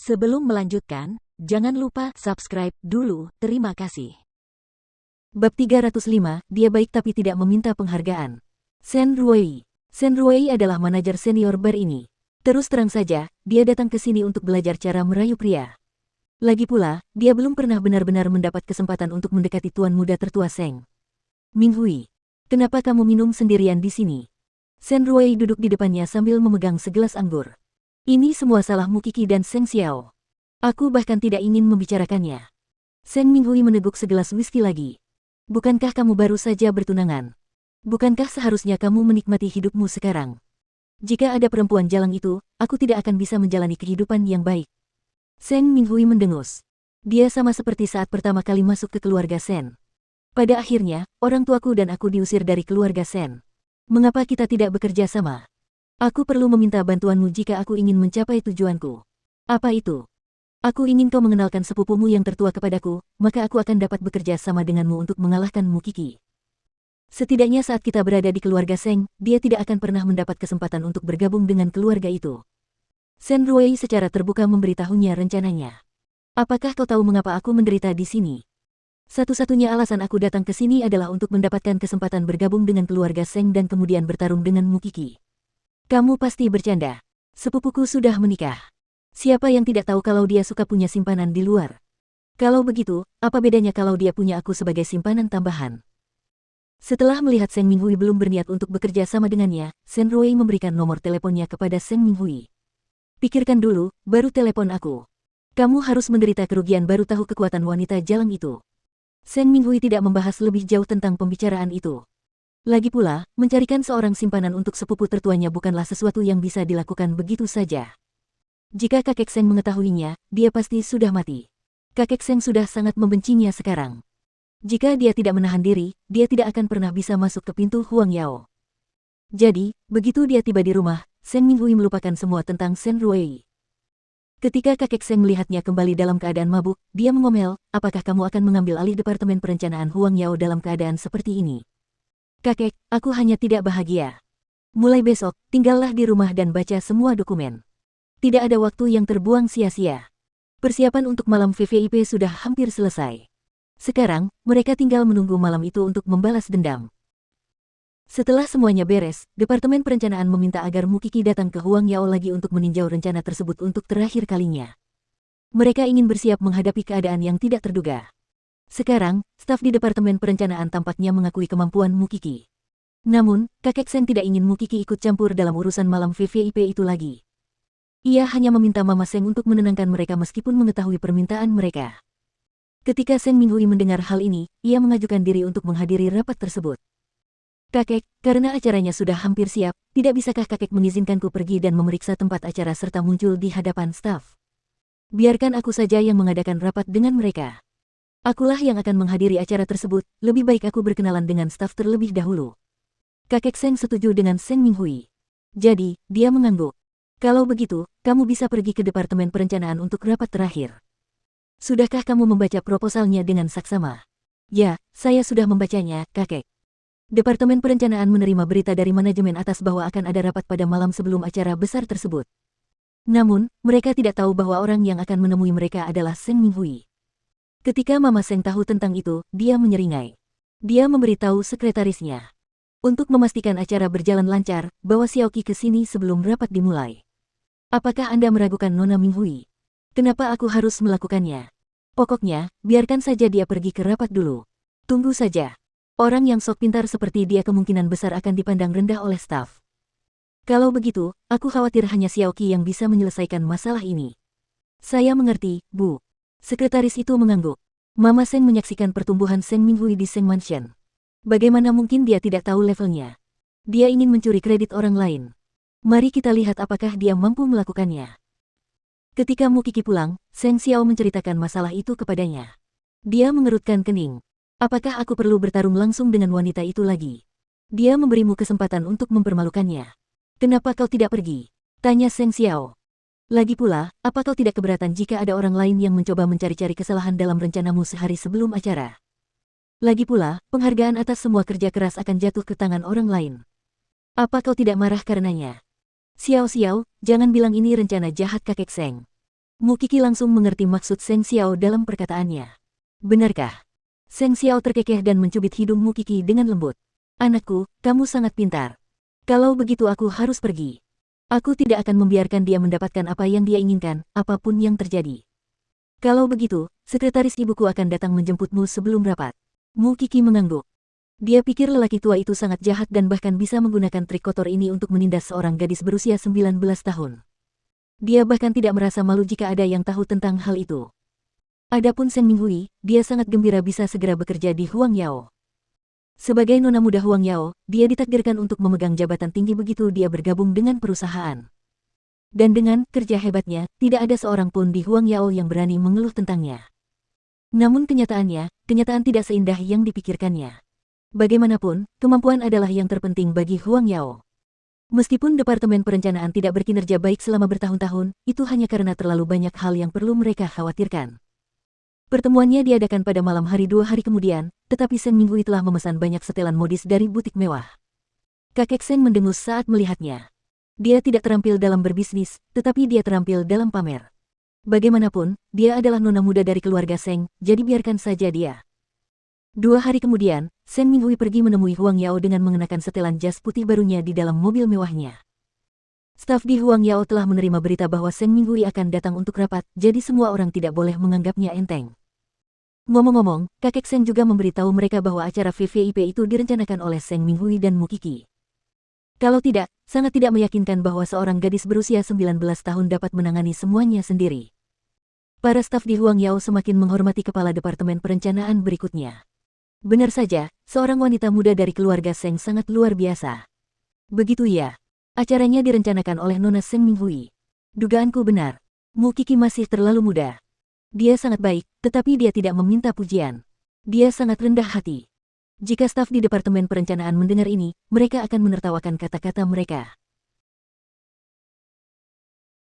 Sebelum melanjutkan, jangan lupa subscribe dulu, terima kasih. Bab 305, dia baik tapi tidak meminta penghargaan. Shen Ruwei. Shen Ruwei adalah manajer senior bar ini. Terus terang saja, dia datang ke sini untuk belajar cara merayu pria. Lagi pula, dia belum pernah benar-benar mendapat kesempatan untuk mendekati tuan muda tertua Seng. Minghui, kenapa kamu minum sendirian di sini? Shen Ruwei duduk di depannya sambil memegang segelas anggur. Ini semua salahmu Kiki dan Seng Xiao. Aku bahkan tidak ingin membicarakannya. Seng Minghui meneguk segelas whisky lagi. Bukankah kamu baru saja bertunangan? Bukankah seharusnya kamu menikmati hidupmu sekarang? Jika ada perempuan jalang itu, aku tidak akan bisa menjalani kehidupan yang baik. Seng Minghui mendengus. Dia sama seperti saat pertama kali masuk ke keluarga Shen. Pada akhirnya, orang tuaku dan aku diusir dari keluarga Shen. Mengapa kita tidak bekerja sama? Aku perlu meminta bantuanmu jika aku ingin mencapai tujuanku. Apa itu? Aku ingin kau mengenalkan sepupumu yang tertua kepadaku, maka aku akan dapat bekerja sama denganmu untuk mengalahkanmu Kiki. Setidaknya saat kita berada di keluarga Seng, dia tidak akan pernah mendapat kesempatan untuk bergabung dengan keluarga itu. Shen Ruwei secara terbuka memberitahunya rencananya. Apakah kau tahu mengapa aku menderita di sini? Satu-satunya alasan aku datang ke sini adalah untuk mendapatkan kesempatan bergabung dengan keluarga Seng dan kemudian bertarung denganmu Kiki. Kamu pasti bercanda. Sepupuku sudah menikah. Siapa yang tidak tahu kalau dia suka punya simpanan di luar? Kalau begitu, apa bedanya kalau dia punya aku sebagai simpanan tambahan? Setelah melihat Seng Minghui belum berniat untuk bekerja sama dengannya, Shen Ruwei memberikan nomor teleponnya kepada Seng Minghui. Pikirkan dulu, baru telepon aku. Kamu harus menderita kerugian baru tahu kekuatan wanita jalang itu. Seng Minghui tidak membahas lebih jauh tentang pembicaraan itu. Lagi pula, mencarikan seorang simpanan untuk sepupu tertuanya bukanlah sesuatu yang bisa dilakukan begitu saja. Jika kakek Seng mengetahuinya, dia pasti sudah mati. Kakek Seng sudah sangat membencinya sekarang. Jika dia tidak menahan diri, dia tidak akan pernah bisa masuk ke pintu Huang Yao. Jadi, begitu dia tiba di rumah, Seng Minghui melupakan semua tentang Shen Ruwei. Ketika kakek Seng melihatnya kembali dalam keadaan mabuk, dia mengomel, apakah kamu akan mengambil alih departemen perencanaan Huang Yao dalam keadaan seperti ini? Kakek, aku hanya tidak bahagia. Mulai besok, tinggallah di rumah dan baca semua dokumen. Tidak ada waktu yang terbuang sia-sia. Persiapan untuk malam VVIP sudah hampir selesai. Sekarang, mereka tinggal menunggu malam itu untuk membalas dendam. Setelah semuanya beres, Departemen Perencanaan meminta agar Mukiki datang ke Huang Yao lagi untuk meninjau rencana tersebut untuk terakhir kalinya. Mereka ingin bersiap menghadapi keadaan yang tidak terduga. Sekarang, staf di Departemen Perencanaan tampaknya mengakui kemampuan Mukiki. Namun, kakek Seng tidak ingin Mukiki ikut campur dalam urusan malam VVIP itu lagi. Ia hanya meminta Mama Seng untuk menenangkan mereka meskipun mengetahui permintaan mereka. Ketika Seng Minghui mendengar hal ini, ia mengajukan diri untuk menghadiri rapat tersebut. Kakek, karena acaranya sudah hampir siap, tidak bisakah kakek mengizinkanku pergi dan memeriksa tempat acara serta muncul di hadapan staf? Biarkan aku saja yang mengadakan rapat dengan mereka. Akulah yang akan menghadiri acara tersebut, lebih baik aku berkenalan dengan staf terlebih dahulu. Kakek Seng setuju dengan Seng Minghui. Jadi, dia mengangguk. Kalau begitu, kamu bisa pergi ke Departemen Perencanaan untuk rapat terakhir. Sudahkah kamu membaca proposalnya dengan saksama? Ya, saya sudah membacanya, kakek. Departemen Perencanaan menerima berita dari manajemen atas bahwa akan ada rapat pada malam sebelum acara besar tersebut. Namun, mereka tidak tahu bahwa orang yang akan menemui mereka adalah Seng Minghui. Ketika Mama Seng tahu tentang itu, dia menyeringai. Dia memberitahu sekretarisnya. Untuk memastikan acara berjalan lancar, bawa Xiaoqi ke sini sebelum rapat dimulai. Apakah Anda meragukan Nona Minghui? Kenapa aku harus melakukannya? Pokoknya, biarkan saja dia pergi ke rapat dulu. Tunggu saja. Orang yang sok pintar seperti dia kemungkinan besar akan dipandang rendah oleh staf. Kalau begitu, aku khawatir hanya Xiaoqi yang bisa menyelesaikan masalah ini. Saya mengerti, Bu. Sekretaris itu mengangguk. Mama Seng menyaksikan pertumbuhan Seng Minghui di Seng Mansion. Bagaimana mungkin dia tidak tahu levelnya? Dia ingin mencuri kredit orang lain. Mari kita lihat apakah dia mampu melakukannya. Ketika Mukiki pulang, Seng Xiao menceritakan masalah itu kepadanya. Dia mengerutkan kening. Apakah aku perlu bertarung langsung dengan wanita itu lagi? Dia memberimu kesempatan untuk mempermalukannya. Kenapa kau tidak pergi? Tanya Seng Xiao. Lagi pula, apa kau tidak keberatan jika ada orang lain yang mencoba mencari-cari kesalahan dalam rencanamu sehari sebelum acara? Lagi pula, penghargaan atas semua kerja keras akan jatuh ke tangan orang lain. Apa kau tidak marah karenanya? Xiao Xiao, jangan bilang ini rencana jahat kakek Seng. Mu Qi langsung mengerti maksud Seng Xiao dalam perkataannya. Benarkah? Seng Xiao terkekeh dan mencubit hidung Mu Qi dengan lembut. Anakku, kamu sangat pintar. Kalau begitu aku harus pergi. Aku tidak akan membiarkan dia mendapatkan apa yang dia inginkan, apapun yang terjadi. Kalau begitu, sekretaris ibuku akan datang menjemputmu sebelum rapat. Mu Qi mengangguk. Dia pikir lelaki tua itu sangat jahat dan bahkan bisa menggunakan trik kotor ini untuk menindas seorang gadis berusia 19 tahun. Dia bahkan tidak merasa malu jika ada yang tahu tentang hal itu. Adapun Seng Minghui, dia sangat gembira bisa segera bekerja di Huang Yao. Sebagai nona muda Huang Yao, dia ditakdirkan untuk memegang jabatan tinggi begitu dia bergabung dengan perusahaan. Dan dengan kerja hebatnya, tidak ada seorang pun di Huang Yao yang berani mengeluh tentangnya. Namun kenyataannya, kenyataan tidak seindah yang dipikirkannya. Bagaimanapun, kemampuan adalah yang terpenting bagi Huang Yao. Meskipun Departemen Perencanaan tidak berkinerja baik selama bertahun-tahun, itu hanya karena terlalu banyak hal yang perlu mereka khawatirkan. Pertemuannya diadakan pada malam hari 2 hari kemudian, tetapi Seng Minghui telah memesan banyak setelan modis dari butik mewah. Kakek Seng mendengus saat melihatnya. Dia tidak terampil dalam berbisnis, tetapi dia terampil dalam pamer. Bagaimanapun, dia adalah nona muda dari keluarga Seng, jadi biarkan saja dia. 2 hari kemudian, Seng Minghui pergi menemui Huang Yao dengan mengenakan setelan jas putih barunya di dalam mobil mewahnya. Staf di Huang Yao telah menerima berita bahwa Seng Minghui akan datang untuk rapat, jadi semua orang tidak boleh menganggapnya enteng. Ngomong-ngomong, kakek Seng juga memberitahu mereka bahwa acara VVIP itu direncanakan oleh Seng Minghui dan Mu Qi. Kalau tidak, sangat tidak meyakinkan bahwa seorang gadis berusia 19 tahun dapat menangani semuanya sendiri. Para staf di Huang Yao semakin menghormati kepala Departemen Perencanaan berikutnya. Benar saja, seorang wanita muda dari keluarga Seng sangat luar biasa. Begitu ya. Acaranya direncanakan oleh Nona Seng Minghui. Dugaanku benar. Mu Qi masih terlalu muda. Dia sangat baik, tetapi dia tidak meminta pujian. Dia sangat rendah hati. Jika staf di Departemen Perencanaan mendengar ini, mereka akan menertawakan kata-kata mereka.